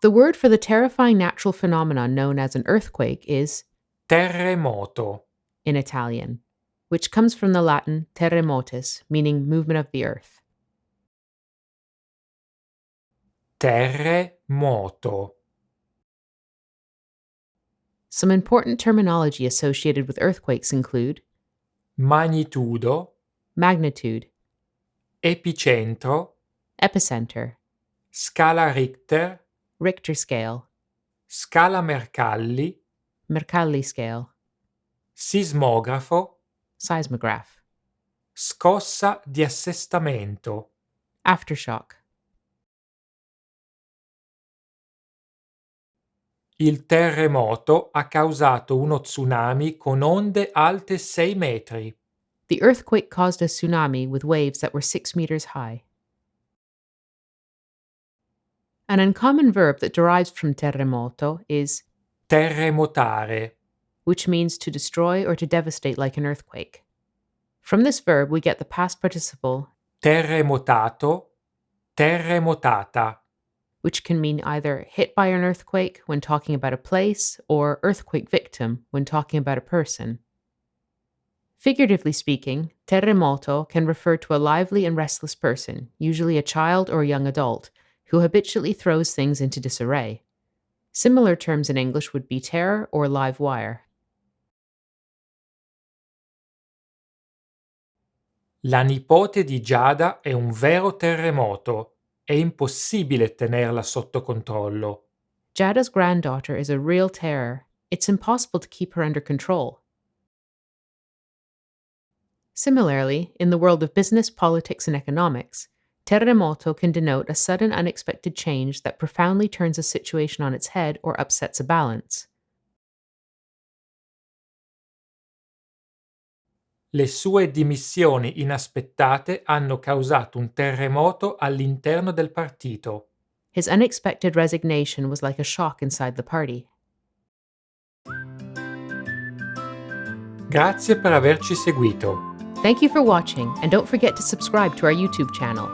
The word for the terrifying natural phenomenon known as an earthquake is Terremoto. in Italian, which comes from the Latin terremotus, meaning movement of the earth. Terremoto. Some important terminology associated with earthquakes include Magnitudo. magnitude, Epicentro. epicenter, Scala Richter. Richter scale, Scala Mercalli. Mercalli scale, Sismografo. seismograph, Scossa di assestamento. aftershock. Il terremoto ha causato uno tsunami con onde alte 6 metri. The earthquake caused a tsunami with waves that were 6 meters high. An uncommon verb that derives from terremoto is Terremotare. which means to destroy or to devastate like an earthquake. From this verb, we get the past participle, Terremotato. Terremotata. which can mean either hit by an earthquake when talking about a place or earthquake victim when talking about a person. Figuratively speaking, terremoto can refer to a lively and restless person, usually a child or a young adult, who habitually throws things into disarray. Similar terms in English would be terror or live wire. La nipote di Giada è un vero terremoto. È impossibile tenerla sotto controllo. Jada's granddaughter is a real terror. It's impossible to keep her under control. Similarly, in the world of business, politics, and economics, terremoto can denote a sudden unexpected change that profoundly turns a situation on its head or upsets a balance. Le sue dimissioni inaspettate hanno causato un terremoto all'interno del partito. His unexpected resignation was like a shock inside the party. Grazie per averci seguito. Thank you for watching, and don't forget to subscribe to our YouTube channel.